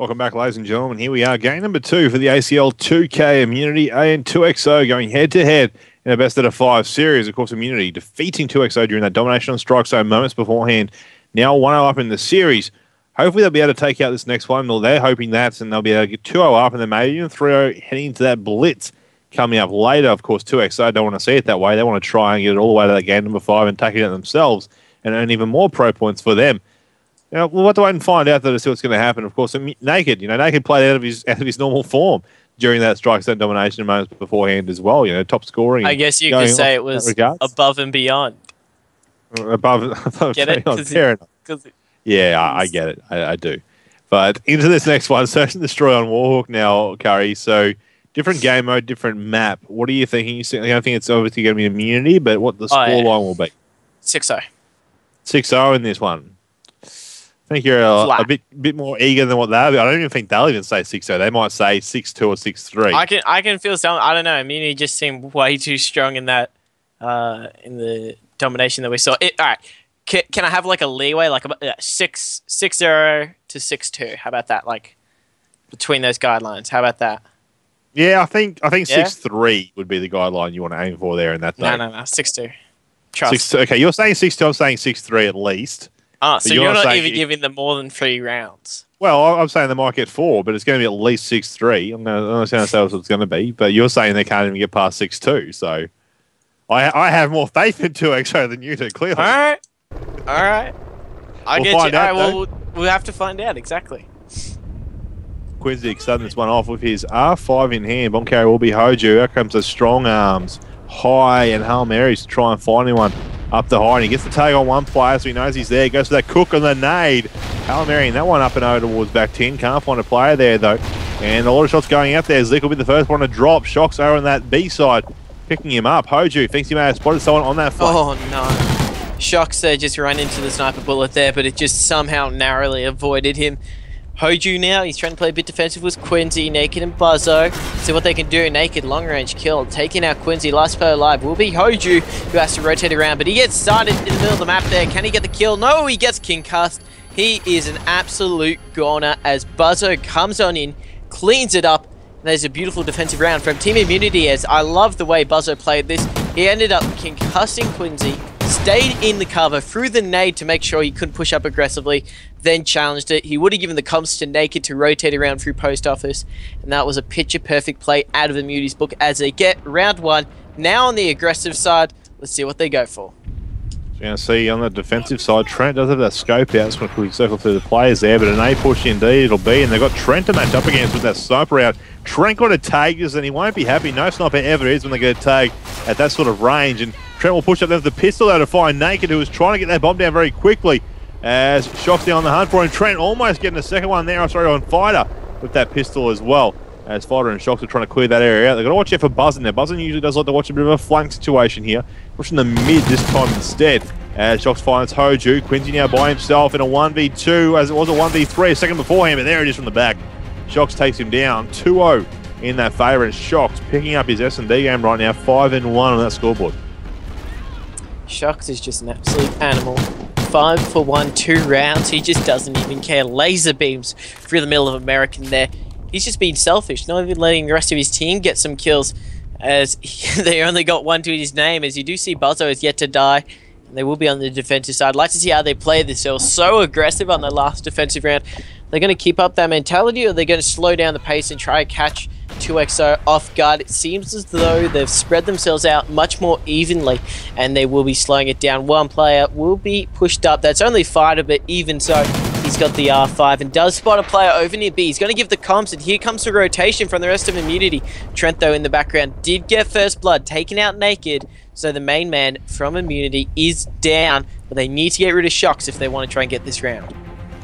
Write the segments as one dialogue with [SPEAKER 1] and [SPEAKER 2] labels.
[SPEAKER 1] Welcome back, ladies and gentlemen. Here we are, game number 2 for the ACL 2K Immunity and 2XO going head-to-head in a best-out-of-5 series. Of course, Immunity defeating 2XO during that domination on strike zone moments beforehand. Now 1-0 up in the series. Hopefully they'll be able to take out this next one. Well, they're hoping that, and they'll be able to get 2-0 up, and then maybe even 3-0 heading into that blitz coming up later. Of course, 2XO don't want to see it that way. They want to try and get it all the way to that game number 5 and take it out themselves and earn even more pro points for them. Now, we'll have to wait and find out to see what's going to happen. Of course, Naked, Naked played out of his normal form during that strike zone domination moments beforehand as well. Top scoring.
[SPEAKER 2] I guess you could say it was above and beyond.
[SPEAKER 1] Above,
[SPEAKER 2] get it?
[SPEAKER 1] Fair enough. Yeah, I get it. I do. But into this next one, Search and Destroy on Warhawk now, Curry. So different game mode, different map. What are you thinking? I don't think it's obviously going to be Immunity, but what the scoreline will be?
[SPEAKER 2] 6-0.
[SPEAKER 1] 6-0 in this one. I think you're a bit more eager than what they'll be. I don't even think they'll even say 6-0. They might say 6-2 or 6-3.
[SPEAKER 2] I can feel some. I don't know. Immunity just seemed way too strong in that in the domination that we saw. All right. Can I have like a leeway, like 6-0 to 6-2? How about that? Like between those guidelines. How about that?
[SPEAKER 1] Yeah, I think 6-3 would be the guideline you want to aim for there in that.
[SPEAKER 2] No, 6-2. Trust.
[SPEAKER 1] Okay, you're saying 6-2. I'm saying 6-3 at least.
[SPEAKER 2] Oh, so you're not even giving them more than 3 rounds.
[SPEAKER 1] Well, I'm saying they might get 4, but it's going to be at least 6-3. I'm not saying that's what it's going to be, but you're saying they can't even get past 6-2. So I have more faith in 2XO than you do, clearly.
[SPEAKER 2] All right. We'll get you. We'll have to find out, exactly.
[SPEAKER 1] Quincy starting this one off with his R5 in hand. Bomb carrier will be Hoju. Here comes the strong arms. High and Hail Marys to try and find anyone up the high. And he gets the tag on one player, so he knows he's there. Goes for that cook on the nade. Hail Mary and that one up and over towards back 10. Can't find a player there, though. And a lot of shots going out there. Zeke will be the first one to drop. Shocks over on that B side, picking him up. Hoju thinks he may have spotted someone on that flank.
[SPEAKER 2] Oh, no. Shocks just ran into the sniper bullet there, but it just somehow narrowly avoided him. Hoju now, he's trying to play a bit defensive with Quincy, Naked and Buzzo. See what they can do. Naked, long range kill. Taking out Quincy, last player alive will be Hoju, who has to rotate around, but he gets started in the middle of the map there. Can he get the kill? No, he gets concussed. He is an absolute goner as Buzzo comes on in, cleans it up. And there's a beautiful defensive round from Team Immunity as I love the way Buzzo played this. He ended up concussing Quincy, stayed in the cover, threw the nade to make sure he couldn't push up aggressively, then challenged it. He would have given the comms to Naked to rotate around through post office, and that was a picture-perfect play out of Immunity's book as they get round 1. Now on the aggressive side, let's see what they go for.
[SPEAKER 1] You're going to see on the defensive side, Trent does have that scope out. Just going to quickly circle through the players there, but an A push indeed it'll be, and they've got Trent to match up against with that sniper out. Trent got a tag, and he won't be happy. No sniper ever is when they get a tag at that sort of range, and Trent will push up there with the pistol out to find Naked, who was trying to get that bomb down very quickly. As Shocks down on the hunt for him. Trent almost getting a second one there. On Fighter with that pistol as well. As Fighter and Shocks are trying to clear that area out. They've got to watch out for Buzzin there. Buzzin usually does like to watch a bit of a flank situation here. Pushing the mid this time instead. As Shocks finds Hoju. Quincy now by himself in a 1v2 as it was a 1v3 a second beforehand, but there it is from the back. Shocks takes him down 2-0 in that favour, and Shocks picking up his S&D game right now, 5-1 on that scoreboard.
[SPEAKER 2] Shocks is just an absolute animal. 5 for 1, 2 rounds. He just doesn't even care. Laser beams through the middle of American there. He's just being selfish, not even letting the rest of his team get some kills as they only got 1 to his name. As you do see, Buzzo is yet to die, and they will be on the defensive side. I'd like to see how they play this. They were so aggressive on the last defensive round. They're going to keep up that mentality, or they're going to slow down the pace and try to catch 2XO off guard. It seems as though they've spread themselves out much more evenly, and they will be slowing it down. One player will be pushed up. That's only Fighter, but even so, he's got the R5 and does spot a player over near B. He's going to give the comms, and here comes the rotation from the rest of Immunity. Trent, though, in the background, did get first blood, taken out Naked, so the main man from Immunity is down, but they need to get rid of Shocks if they want to try and get this round.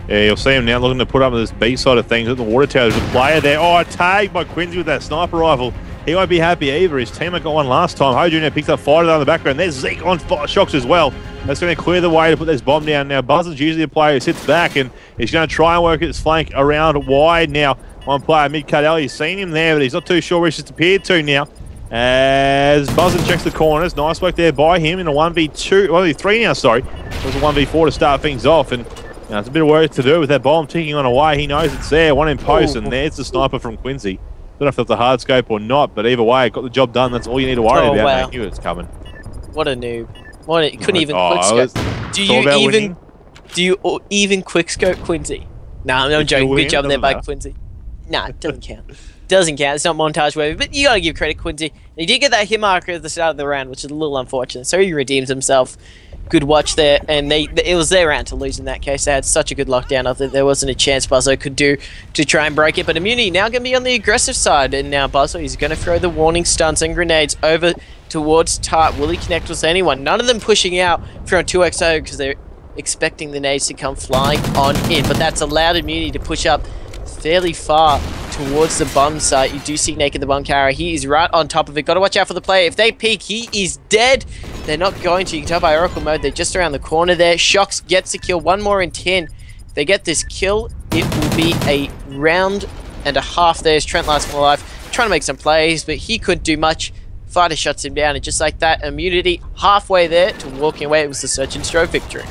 [SPEAKER 1] Yeah, you'll see him now looking to put up this B side of things at the water tower. There's a player there. Oh, tagged by Quincy with that sniper rifle. He won't be happy either. His teammate got one last time. Hoju now picks up Fighter down the background. There's Zeke on Shocks as well. That's going to clear the way to put this bomb down. Now, Buzzard's usually a player who sits back, and he's going to try and work his flank around wide now. One player, mid-cut He's seen him there, but he's not too sure where he's disappeared to now. As Buzzard checks the corners. Nice work there by him in a 1v2, 1v3 now, sorry. It was a 1v4 to start things off, and Now, it's a bit of work to do with that bomb ticking on away. He knows it's there, one in post, and there's the sniper from Quincy. Don't know if that's a hard scope or not, but either way, it got the job done. That's all you need to worry about.
[SPEAKER 2] Wow.
[SPEAKER 1] I knew it was coming.
[SPEAKER 2] What a noob. You couldn't even quickscope. Do you even quickscope Quincy? Nah, I'm joking. Good job there by Quincy. Nah, it doesn't count. Doesn't count. It's not montage worthy, but you gotta give credit Quincy. He did get that hit marker at the start of the round, which is a little unfortunate. So he redeems himself. Good watch there, and it was their round to lose in that case. They had such a good lockdown of that there wasn't a chance Buzzo could do to try and break it. But Immunity now going to be on the aggressive side, and now Buzzo is going to throw the warning stuns and grenades over towards Tart. Will he connect with anyone? None of them pushing out from 2XO because they're expecting the nades to come flying on in. But that's allowed Immunity to push up fairly far towards the bomb site. You do see Naked the bomb carrier. He is right on top of it. Got to watch out for the player. If they peek, he is dead. They're not going to. You can tell by Oracle mode, they're just around the corner there. Shocks gets a kill. One more in 10. If they get this kill, it will be a round and a half there as Trent last more alive. Trying to make some plays, but he couldn't do much. Fighter shuts him down, and just like that, Immunity halfway there to walking away. It was the Search and Stroke victory.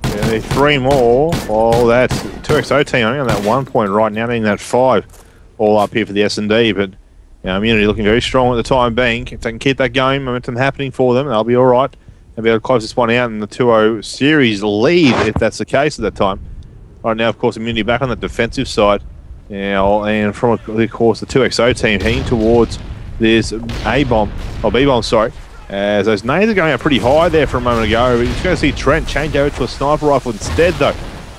[SPEAKER 1] Yeah, three more. Oh, that's 2XO team only on that 1 point right now, needing that 5 all up here for the S&D. But Immunity looking very strong at the time being. If they can keep that going, momentum happening for them, they'll be all right. They'll be able to close this one out in the 2-0 series lead, if that's the case at that time. Right now, of course, Immunity back on the defensive side. Now, and from, of course, the 2XO team heading towards this B-bomb, sorry. As those nades are going out pretty high there for a moment ago. You're just going to see Trent change over to a sniper rifle instead, though.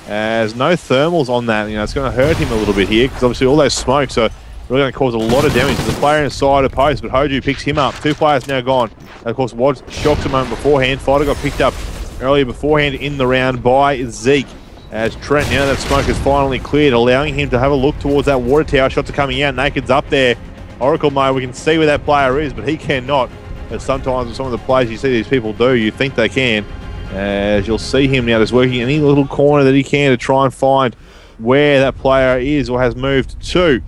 [SPEAKER 1] As no thermals on that, it's going to hurt him a little bit here, because obviously all those smokes are really going to cause a lot of damage. There's a player inside a post, but Hoju picks him up. 2 players now gone. And of course, Wads shocks a moment beforehand. Fighter got picked up earlier beforehand in the round by Zeke. As Trent, now that smoke is finally cleared, allowing him to have a look towards that water tower. Shots are coming out. Naked's up there. Oracle mode, we can see where that player is, but he cannot. As sometimes with some of the plays you see these people do, you think they can. As you'll see him now just working any little corner that he can to try and find where that player is or has moved to.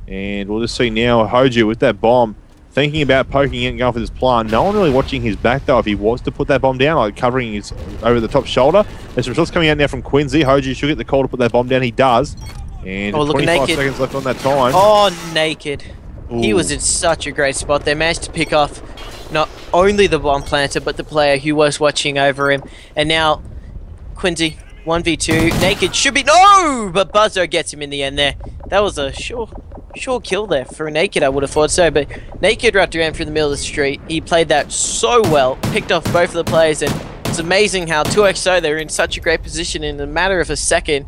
[SPEAKER 1] And we'll just see now Hoju with that bomb, thinking about poking it and going for this plant. No one really watching his back though if he was to put that bomb down, like covering his over the top shoulder. There's some shots coming out now from Quincy. Hoju should get the call to put that bomb down. He does. And 25 seconds left on that time.
[SPEAKER 2] Oh, Naked.
[SPEAKER 1] Ooh.
[SPEAKER 2] He was in such a great spot. They managed to pick off not only the bomb planter, but the player who was watching over him. And now, Quincy, 1v2. Naked should be... No! But Buzzo gets him in the end there. That was a sure kill there for Naked, I would have thought so. But Naked wrapped around through the middle of the street. He played that so well. Picked off both of the players. And it's amazing how 2XO, they're in such a great position. In a matter of a second,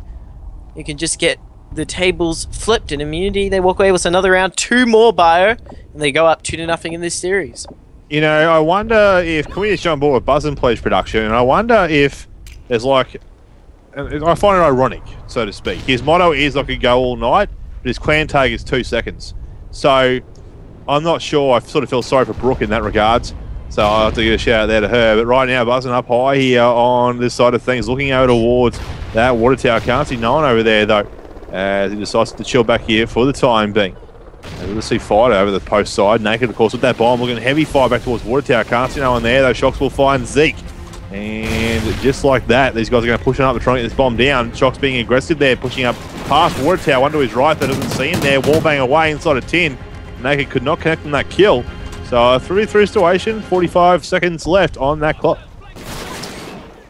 [SPEAKER 2] you can just get the tables flipped. In Immunity, they walk away with another round. 2 more bio. And they go up 2-0 in this series.
[SPEAKER 1] I wonder if, can we just jump on board with Buzz and Please production, and I wonder if there's like, I find it ironic, so to speak. His motto is I could go all night, but his clan tag is 2 seconds. So, I'm not sure, I sort of feel sorry for Brooke in that regards, so I'll have to give a shout out there to her. But right now, buzzing up high here on this side of things, looking over towards that water tower. Can't see no one over there though, as he decides to chill back here for the time being. And we'll see Fighter over the post side. Naked, of course, with that bomb. Looking heavy fire back towards Water Tower. Can't see no one there. Those Shocks will find Zeke. And just like that, these guys are going to push it up to try and get this bomb down. Shocks being aggressive there, pushing up past Water Tower. One to his right that doesn't see him there. Wallbang away inside a tin. Naked could not connect on that kill. So a 3-3 situation. 45 seconds left on that clock.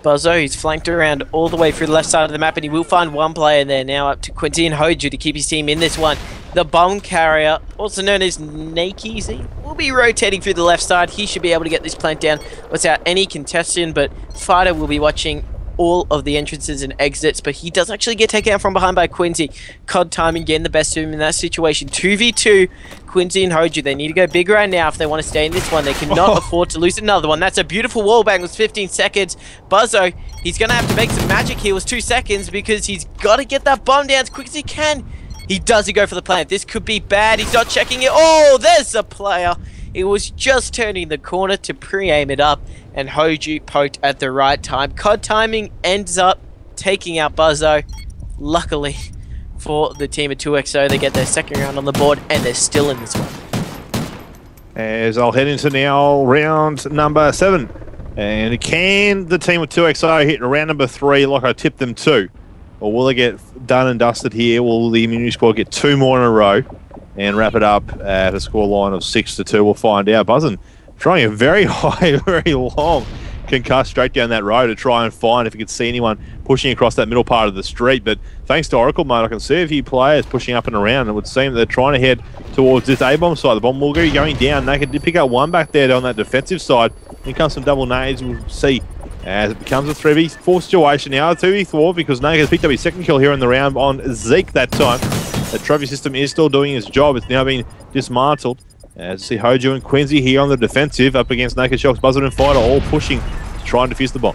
[SPEAKER 2] Buzzo, he's flanked around all the way through the left side of the map, and he will find one player there now, up to Quincy and Hoju to keep his team in this one. The bomb carrier, also known as Nakey, will be rotating through the left side. He should be able to get this plant down without any contestation, but Fighter will be watching all of the entrances and exits, but he does actually get taken out from behind by Quincy. COD timing getting the best of him in that situation. 2v2, Quincy and Hoju. They need to go big right now if they want to stay in this one. They cannot afford to lose another one. That's a beautiful wallbang with 15 seconds. Buzzo, he's going to have to make some magic here with 2 seconds because he's got to get that bomb down as quick as he can. He doesn't go for the plant. This could be bad. He's not checking it. Oh, there's a player. It was just turning the corner to pre-aim it up, and Hoju poked at the right time. COD timing ends up taking out Buzzo. Luckily for the team of 2XO, they get their second round on the board, and they're still in this one.
[SPEAKER 1] As I'll head into now round number 7. And can the team of 2XO hit round number 3 like I tipped them to? or will they get done and dusted here? Will the immunity squad get 2 more in a row and wrap it up at a scoreline of 6-2? We'll find out. Buzzin trying a very high, very long concuss straight down that road to try and find if you could see anyone pushing across that middle part of the street. But thanks to Oracle mode, I can see a few players pushing up and around, and it would seem that they're trying to head towards this A-bomb side. The bomb will be going down. They can pick up one back there on that defensive side. Here comes some double nades. We'll see as it becomes a 3v4 situation now. 2v4 because Nate has picked up his second kill here in the round on Zeke that time. The trophy system is still doing its job. It's now been dismantled. As you see Hoju and Quincy here on the defensive up against Naked Shocks, Buzzard and Fighter all pushing to try and defuse the bomb.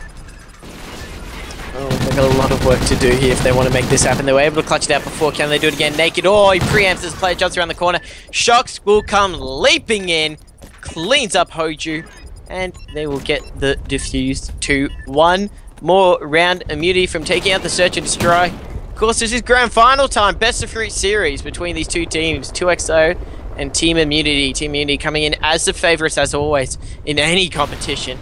[SPEAKER 2] Oh, they've got a lot of work to do here if they want to make this happen. They were able to clutch it out before. Can they do it again? Naked. Oh, he preempts this player, jumps around the corner. Shocks will come leaping in, cleans up Hoju, and they will get the defused to 1 more round immunity from taking out the search and destroy. Of course, this is grand final time, best of 3 series between these two teams, 2XO and Team Immunity. Team Immunity coming in as the favourites as always in any competition.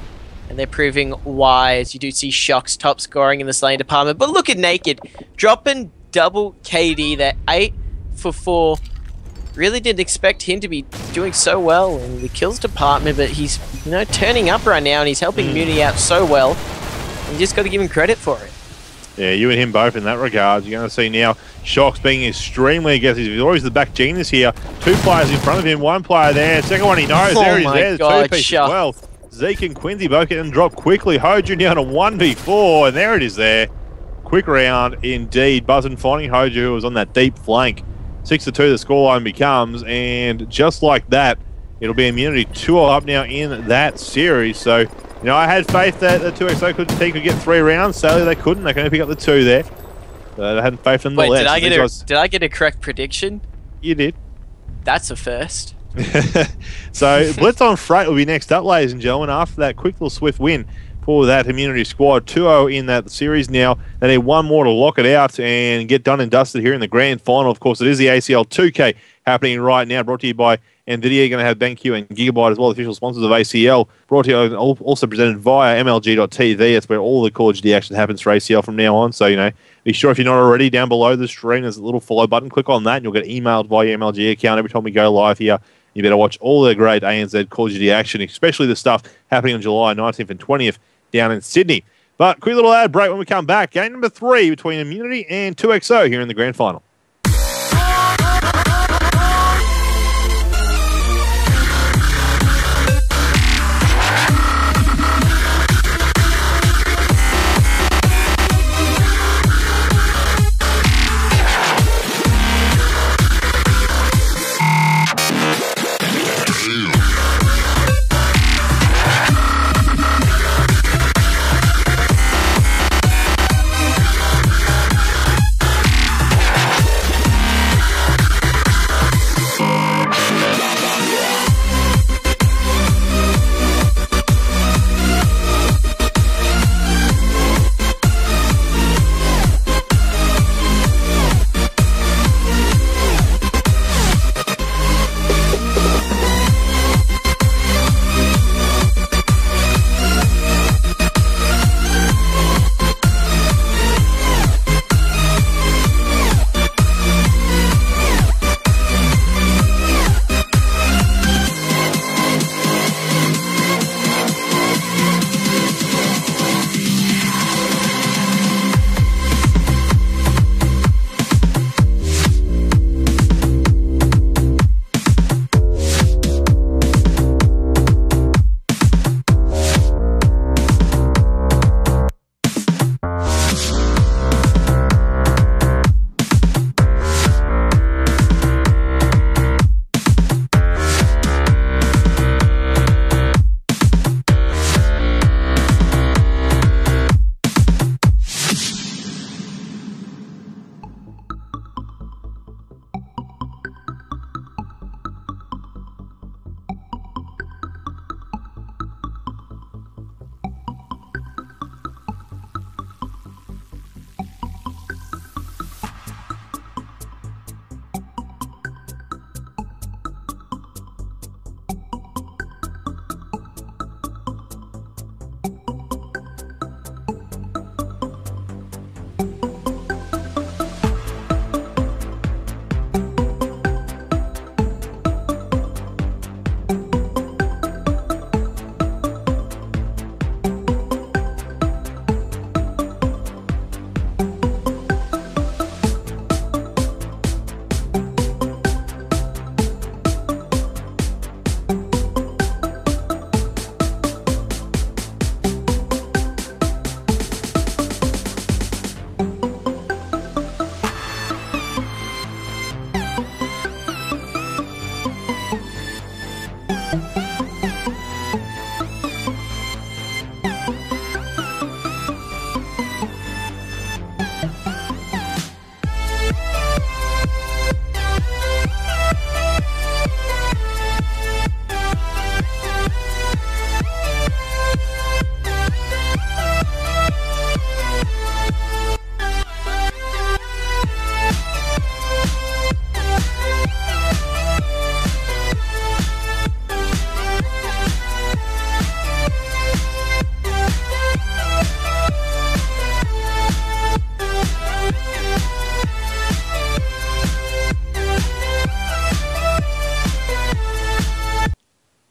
[SPEAKER 2] And they're proving why, as you do see Shocks top scoring in the slaying department. But look at Naked, dropping double KD there, 8 for 4. Really didn't expect him to be doing so well in the kills department, but he's, you know, turning up right now and he's helping Immunity out so well. You just got to give him credit for it.
[SPEAKER 1] Yeah, you and him both in that regard. You're going to see now Shocks being extremely aggressive. He's always the back genius here. 2 players in front of him, 1 player there. Second one he knows. There he is. There's 2 pieces as well. Zeke and Quincy both getting dropped quickly. Hoju down to 1v4, and there it is there. Quick round indeed. Buzzin finding Hoju, who was on that deep flank. 6-2 the scoreline becomes, and just like that, it'll be Immunity 2-0 up now in that series. So, you know, I had faith that the 2XO team could get 3 rounds. Sadly, they couldn't. They can only pick up the 2 there. But I hadn't faith in the less.
[SPEAKER 2] Did I get a correct prediction?
[SPEAKER 1] You did.
[SPEAKER 2] That's a first.
[SPEAKER 1] So, Blitz on Freight will be next up, ladies and gentlemen, after that quick little swift win for that Immunity squad. 2-0 in that series now. They need 1 more to lock it out and get done and dusted here in the grand final. Of course, it is the ACL 2K happening right now, brought to you by NVIDIA. Going to have BenQ and Gigabyte as well, official sponsors of ACL. Brought to you, also presented via MLG.tv. It's where all the Call of Duty action happens for ACL from now on. So, you know, be sure if you're not already, down below the stream, there's a little follow button. Click on that and you'll get emailed via your MLG account every time we go live here. You better watch all the great ANZ Call of Duty action, especially the stuff happening on July 19th and 20th down in Sydney. But quick little ad break when we come back. Game number 3 between Immunity and 2XO here in the grand final.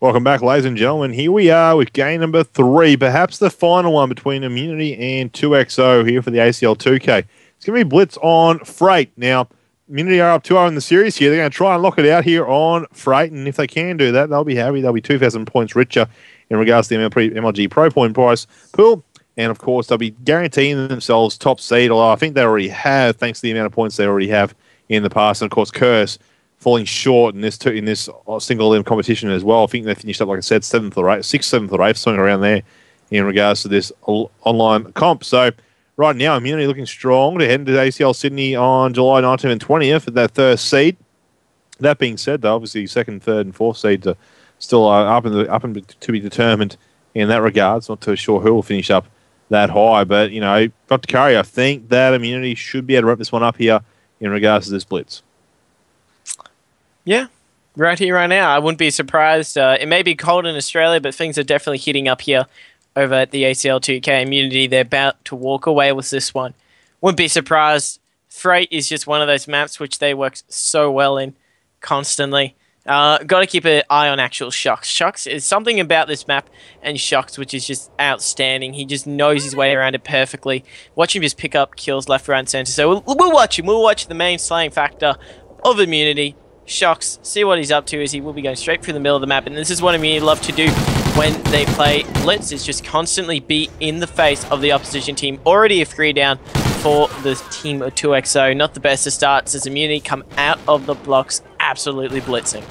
[SPEAKER 1] Welcome back, ladies and gentlemen. Here we are with game number 3, perhaps the final one between Immunity and 2XO here for the ACL 2K. It's going to be Blitz on Freight. Now, Immunity are up 2-0 in the series here. They're going to try and lock it out here on Freight, and if they can do that, they'll be happy. They'll be 2,000 points richer in regards to the MLG Pro point price pool. And, of course, they'll be guaranteeing themselves top seed, although I think they already have, thanks to the amount of points they already have in the past. And, of course, Curse falling short in this single limb competition as well. I think they finished up, like I said, 7th or 8th, 6th, 7th or 8th, something around there in regards to this online comp. So right now, Immunity looking strong to head into ACL Sydney on July 19th and 20th for that first seed. That being said, though, obviously 2nd, 3rd, and 4th seeds are still up and to be determined in that regards. Not too sure who will finish up that high, but Dr. Curry, I think that Immunity should be able to wrap this one up here in regards to this blitz.
[SPEAKER 2] Yeah, right here, right now. I wouldn't be surprised. It may be cold in Australia, but things are definitely heating up here over at the ACL 2K Immunity. They're about to walk away with this one. Wouldn't be surprised. Freight is just one of those maps which they work so well in constantly. Got to keep an eye on actual Shocks. Shocks is something about this map and Shocks which is just outstanding. He just knows his way around it perfectly. Watch him just pick up kills left, right, and center. So we'll watch him. We'll watch the main slaying factor of Immunity. Shocks, see what he's up to, as he will be going straight through the middle of the map, and this is what Immunity love to do when they play Blitz, is just constantly be in the face of the opposition team. Already a 3 down for the team of 2XO. Not the best of starts as Immunity come out of the blocks absolutely blitzing.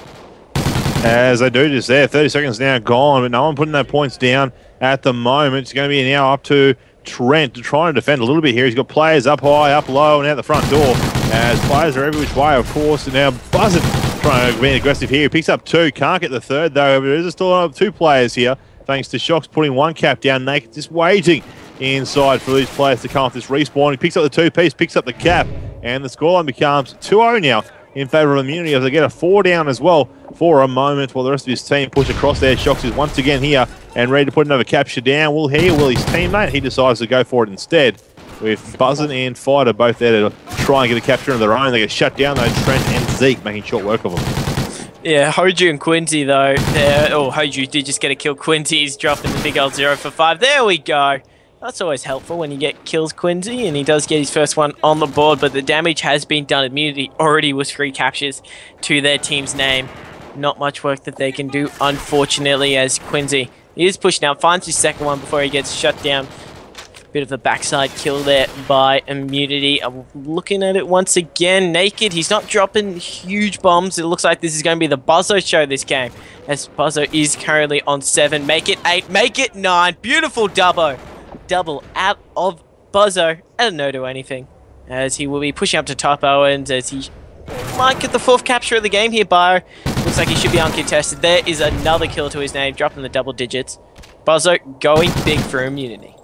[SPEAKER 1] As they do just there, 30 seconds now gone, but no one putting their points down at the moment. It's going to be now up to Trent to try and defend a little bit here. He's got players up high, up low, and out the front door. As players are every which way, of course. And now Buzzard trying to be aggressive here. He picks up 2. Can't get the 3rd, though. There is still 2 players here, thanks to Shocks putting 1 cap down. Naked just waiting inside for these players to come off this respawn. He picks up the 2-piece, picks up the cap, and the scoreline becomes 2-0 now in favour of Immunity as they get a 4 down as well for a moment while the rest of his team push across there. Shocks is once again here and ready to put another capture down. Will his teammate? He decides to go for it instead, with Buzzard and Fighter both there to try and get a capture of their own. They get shut down though, Trent and Zeke making short work of them.
[SPEAKER 2] Yeah, Hoju and Quincy though, Hoju did just get a kill. Quincy's dropping the big old 0 for 5. There we go. That's always helpful when you get kills Quincy, and he does get his first one on the board, but the damage has been done. Immunity already was 3 captures to their team's name. Not much work that they can do, unfortunately, as Quincy is pushing out, finds his second one before he gets shut down. Bit of a backside kill there by Immunity. I'm looking at it once again. Naked, he's not dropping huge bombs. It looks like this is going to be the Buzzo show this game, as Buzzo is currently on 7. Make it 8, make it 9. Beautiful double out of Buzzo, and no to anything, as he will be pushing up to top Owens, as he might get the 4th capture of the game here. Bio looks like he should be uncontested. There is another kill to his name, dropping the double digits. Buzzo going big for Immunity.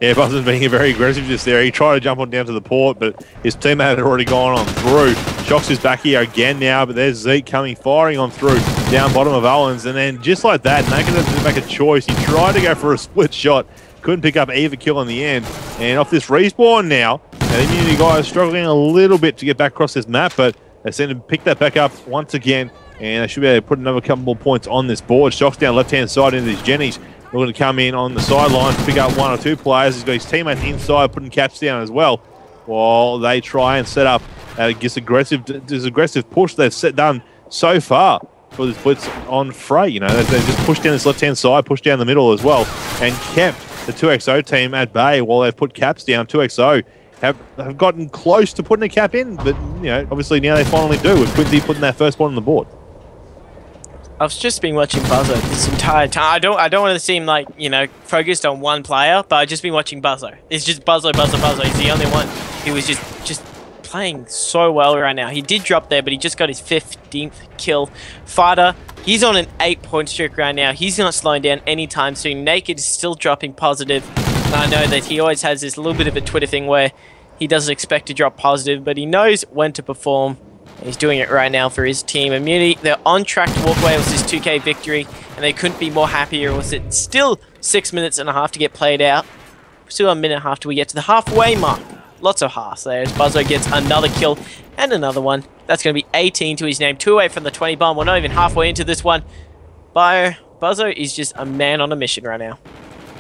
[SPEAKER 1] Yeah, Buzzard's being very aggressive just there. He tried to jump on down to the port, but his teammate had already gone on through. Shocks is back here again now, but there's Zeke coming, firing on through, down bottom of Owens, and then just like that, Naked has to make a choice. He tried to go for a split shot, couldn't pick up either kill in the end, and off this respawn now, the Immunity guys struggling a little bit to get back across this map, but they seem to pick that back up once again, and they should be able to put another couple more points on this board. Shocks down left-hand side into his Jennies. Looking to come in on the sideline to pick up 1 or 2 players. He's got his teammates inside putting caps down as well, while they try and set up this aggressive push they've done so far for this blitz on Freight. You know, they just pushed down this left-hand side, pushed down the middle as well, and kept the 2XO team at bay while they've put caps down. 2XO have gotten close to putting a cap in, but obviously now they finally do, with Quincy putting that first one on the board.
[SPEAKER 2] I've just been watching Buzzo this entire time. I don't want to seem like, focused on one player, but I've just been watching Buzzo. It's just Buzzo. He's the only one who was just playing so well right now. He did drop there, but he just got his 15th kill. Fighter, he's on an 8-point streak right now. He's not slowing down anytime soon. Naked is still dropping positive. And I know that he always has this little bit of a Twitter thing where he doesn't expect to drop positive, but he knows when to perform. He's doing it right now for his team. Immunity, they're on track to walk away with this 2K victory, and they couldn't be more happier. Was it still 6 minutes and a half to get played out? Still a minute and a half till we get to the halfway mark. Lots of halves there as Buzzo gets another kill and another one. That's going to be 18 to his name. 2 away from the 20 bomb. We're not even halfway into this one. Buzzo is just a man on a mission right now.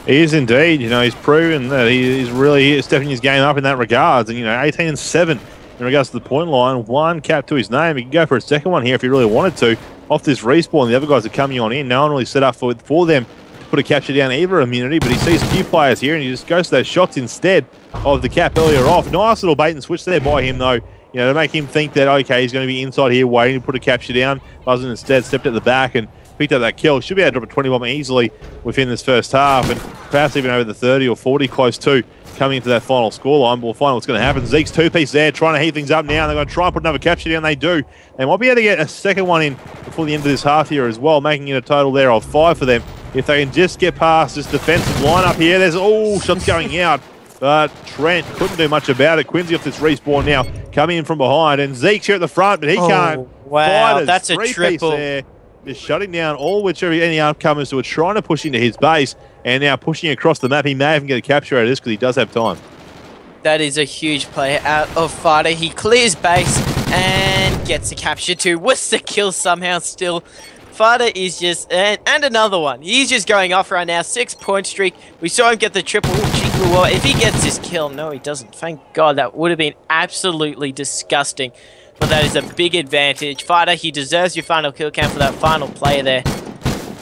[SPEAKER 1] He is indeed. He's proven that he's really stepping his game up in that regards. And, 18-7 in regards to the point line. 1 cap to his name. He can go for a second one here if he really wanted to. Off this respawn, the other guys are coming on in. No one really set up for them to put a capture down either immunity, but he sees a few players here and he just goes to those shots instead of the cap earlier off. Nice little bait and switch there by him, though. To make him think that, okay, he's going to be inside here waiting to put a capture down. Buzzin instead stepped at the back and picked up that kill. Should be able to drop a 20 bomb easily within this first half, and perhaps even over the 30 or 40 close to coming into that final scoreline. But we'll find what's going to happen. Zeke's 2-piece there, trying to heat things up now. They're going to try and put another capture down. They do. They might be able to get a second one in before the end of this half here as well, making it a total there of 5 for them. If they can just get past this defensive lineup here, there's shots going out. But Trent couldn't do much about it. Quincy off this respawn now, coming in from behind, and Zeke's here at the front, but he can't.
[SPEAKER 2] Wow,
[SPEAKER 1] Fighters,
[SPEAKER 2] that's a
[SPEAKER 1] 3-piece
[SPEAKER 2] triple.
[SPEAKER 1] there. Just shutting down all any upcomers who are trying to push into his base, and now pushing across the map. He may even get a capture out of this because he does have time.
[SPEAKER 2] That is a huge play out of Fighter. He clears base and gets a capture too. What's the kill somehow still? Fighter is just, and another one. He's just going off right now. 6-point streak. We saw him get the triple. Well, if he gets this kill, no, he doesn't. Thank God, that would have been absolutely disgusting. But that is a big advantage. Fighter, he deserves your final kill count for that final player there.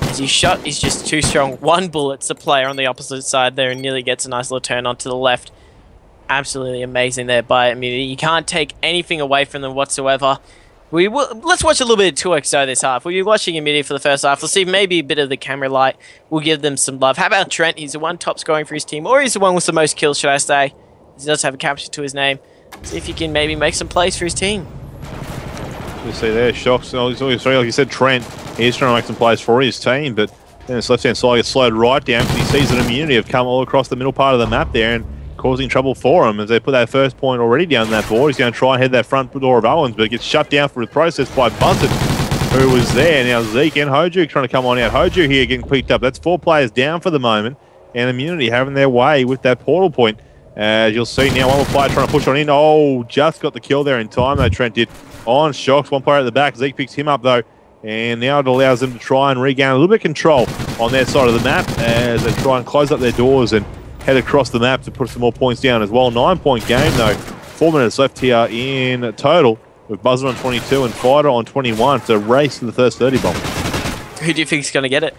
[SPEAKER 2] As his shot is just too strong. 1 bullet's the player on the opposite side there and nearly gets a nice little turn onto the left. Absolutely amazing there by Immunity. You can't take anything away from them whatsoever. Let's watch a little bit of 2XO this half. We'll be watching Immunity for the first half. We'll see maybe a bit of the camera light. We'll give them some love. How about Trent? He's the one top scoring for his team, or he's the one with the most kills, should I say. He does have a capture to his name. See if he can maybe make some plays for his team.
[SPEAKER 1] You see there, Shocks. Like you said, Trent, he's trying to make some plays for his team, but then this left-hand side gets slowed right down because he sees that Immunity have come all across the middle part of the map there and causing trouble for him as they put that first point already down that board. He's going to try and head that front door of Owens, but it gets shut down for the process by Bunton, who was there. Now Zeke and Hoju trying to come on out. Hoju here getting picked up. That's 4 players down for the moment, and Immunity having their way with that portal point. As you'll see now, one more player trying to push on in. Just got the kill there in time, though, Trent did. On Shocks, 1 player at the back. Zeke picks him up, though, and now it allows them to try and regain a little bit of control on their side of the map as they try and close up their doors and head across the map to put some more points down as well. 9-point game, though. 4 minutes left here in total, with Buzzer on 22 and Fighter on 21. It's a race to the first 30 bomb.
[SPEAKER 2] Who do you think is going to get it?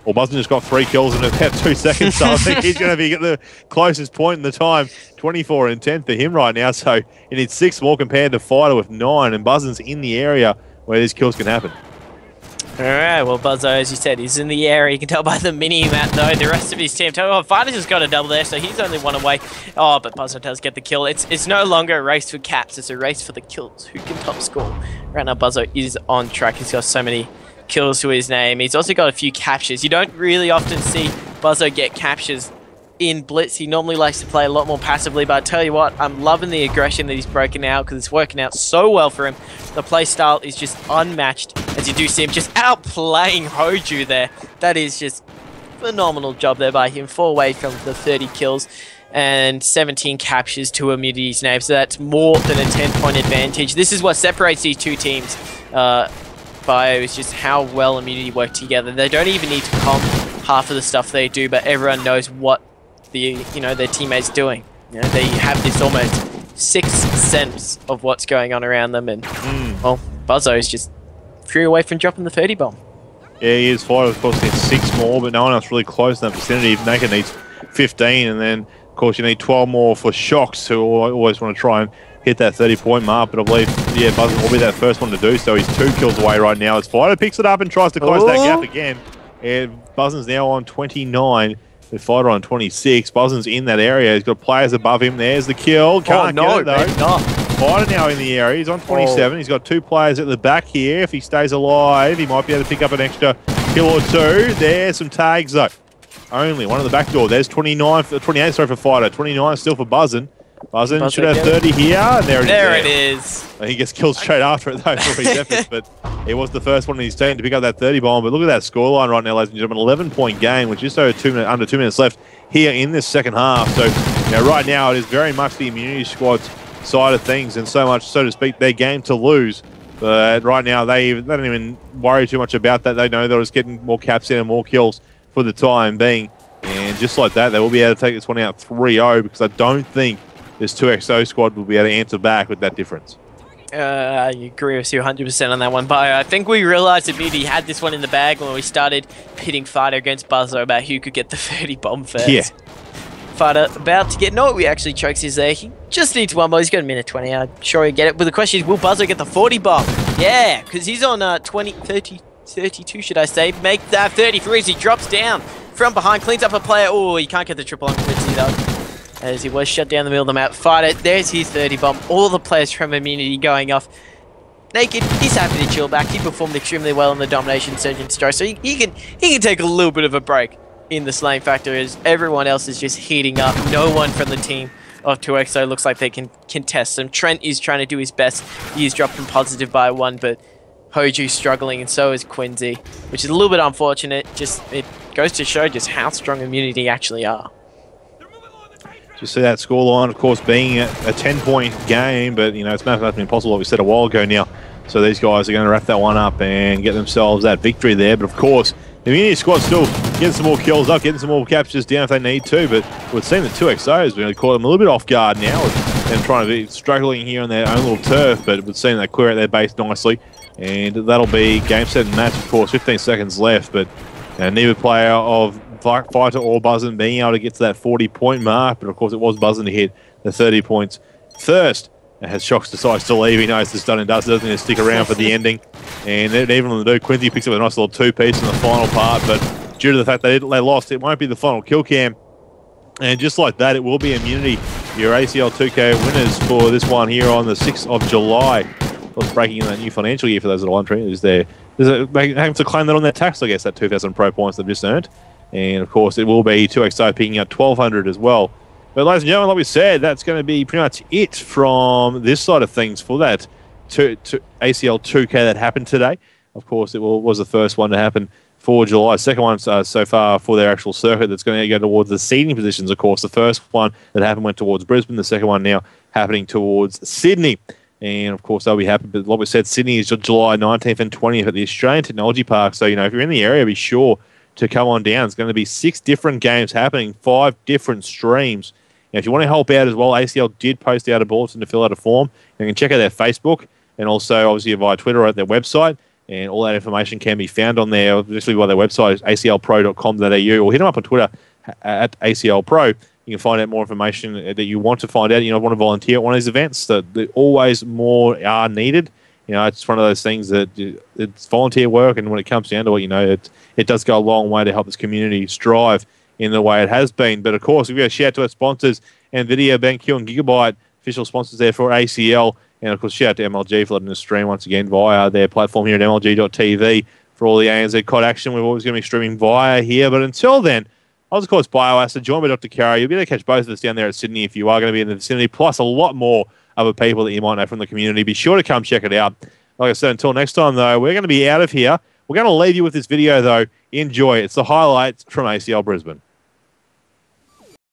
[SPEAKER 1] Well, Buzzer just got 3 kills in about 2 seconds, so I think he's going to be the closest point in the time. 24 and 10 for him right now, so he needs 6 more compared to Fighter with 9, and Buzzer's in the area where these kills can happen.
[SPEAKER 2] Alright, well, Buzzo, as you said, he's in the area. You can tell by the mini-map, though. The rest of his team, Fighter just got a double there, so he's only 1 away. But Buzzo does get the kill. It's no longer a race for caps. It's a race for the kills. Who can top score? Right now, Buzzo is on track. He's got so many kills to his name. He's also got a few captures. You don't really often see Buzzo get captures in Blitz. He normally likes to play a lot more passively, but I tell you what, I'm loving the aggression that he's broken out because it's working out so well for him. The play style is just unmatched, as you do see him just outplaying Hoju there. That is just phenomenal job there by him. 4 away from the 30 kills and 17 captures to Immunity's name, so that's more than a 10-point advantage. This is what separates these two teams. Bio is just how well Immunity work together. They don't even need to comp half of the stuff they do, but everyone knows what their teammates doing. They have this almost sixth sense of what's going on around them, and well, Buzzo is just 3 away from dropping the 30 bomb.
[SPEAKER 1] Yeah, he is. Fighter, of course, needs 6 more, but no one else really close in that vicinity. Naked needs 15, and then, of course, you need 12 more for Shocks, who always want to try and hit that 30-point mark, but I believe, Buzzer will be that first one to do so. He's 2 kills away right now as Fighter picks it up and tries to close that gap again. And Buzzer's now on 29, with Fighter on 26. Buzzer's in that area. He's got players above him. There's the kill. Can't get it, though. Fighter now in the area. He's on 27. He's got 2 players at the back here. If he stays alive, he might be able to pick up an extra kill or 2. There's some tags, though. Only one at the back door. There's 28 for Fighter. 29 still for Buzzin. Buzzin should have 30 here. And there it is. He gets killed straight after it, though, for his efforts. But he was the first one in his team to pick up that 30 bomb. But look at that scoreline right now, ladies and gentlemen. 11-point game with just over under 2 minutes left here in this second half. So right now it is very much the Immunity squad's side of things, and so much, so to speak, their game to lose. But right now, they don't even worry too much about that. They know they're just getting more caps in and more kills for the time being. And just like that, they will be able to take this one out 3-0 because I don't think this 2XO squad will be able to answer back with that difference.
[SPEAKER 2] I agree with you 100% on that one, but I think we realized that Beauty had this one in the bag when we started pitting Fighter against Buzzer about who could get the 30 bomb first.
[SPEAKER 1] Yeah.
[SPEAKER 2] Fighter about to get, no, we actually chokes his there. He just needs one more. He's got a minute 20. I'm sure he'll get it. But the question is, will Buzzer get the 40 bomb? Yeah, because he's on 32, should I say. Make that 33 as he drops down from behind, cleans up a player. Oh, he can't get the triple on Quincy though, as he was shut down the middle of the map. Fighter, there's his 30 bomb. All the players from Immunity going off. Naked, he's happy to chill back. He performed extremely well in the Domination Surge and Stroke, so he can take a little bit of a break in the slaying factor as everyone else is just heating up. No one from the team of 2XO looks like they can contest them. Trent is trying to do his best. He is dropping positive by 1, but Hoju's struggling and so is Quincy, which is a little bit unfortunate. Just it goes to show just how strong Immunity actually are.
[SPEAKER 1] Just see that scoreline, of course, being a 10-point game, but, you know, it's mathematically impossible, like we said a while ago now. So these guys are going to wrap that one up and get themselves that victory there. But, of course, the Immunity squad still getting some more kills up, getting some more captures down if they need to, but it would seem that 2XO has really caught them a little bit off guard now and trying to be struggling here on their own little turf, but it would seem they clear out their base nicely. And that'll be game, set, and match, of course, 15 seconds left, but neither player of Fighter or Buzzin being able to get to that 40-point mark, but of course it was Buzzin to hit the 30 points first. As Shocks decides to leave, he knows this done and dusted, doesn't need to stick around for the ending. And even on the do, Quincy picks up a nice little 2-piece in the final part, but due to the fact they lost, it won't be the final kill cam. And just like that, it will be Immunity, your ACL 2K winners for this one here on the 6th of July. What's breaking in that new financial year for those that are wondering is they have to claim that on their tax, I guess, that 2,000 pro points they've just earned. And of course, it will be 2XO picking up 1,200 as well. But ladies and gentlemen, like we said, that's going to be pretty much it from this side of things for that ACL 2K that happened today. Of course, it was the first one to happen for July. Second one so far for their actual circuit that's going to go towards the seeding positions, of course. The first one that happened went towards Brisbane. The second one now happening towards Sydney. And, of course, they'll be happy. But like we said, Sydney is July 19th and 20th at the Australian Technology Park. So, you know, if you're in the area, be sure to come on down. It's going to be 6 different games happening, 5 different streams. Now, if you want to help out as well, ACL did post out a bulletin to fill out a form. You can check out their Facebook and also, obviously, via Twitter or at their website. And all that information can be found on there, obviously, by their website, aclpro.com.au, or hit them up on Twitter at ACLPro. You can find out more information that you want to find out. You know, want to volunteer at one of these events. That always more are needed. You know, it's one of those things that it's volunteer work, and when it comes down to it, you know, it does go a long way to help this community strive in the way it has been. But, of course, we've got to shout out to our sponsors, NVIDIA, BenQ, and Gigabyte, official sponsors there for ACL. And, of course, shout out to MLG for letting us stream once again via their platform here at MLG.tv for all the ANZ COD action. We're always going to be streaming via here. But until then, I was, of course, BioAcid, joined by Dr. Carey. You'll be able to catch both of us down there at Sydney if you are going to be in the vicinity, plus a lot more other people that you might know from the community. Be sure to come check it out. Like I said, until next time, though, we're going to be out of here. We're going to leave you with this video, though. Enjoy. It's the highlights from ACL Brisbane.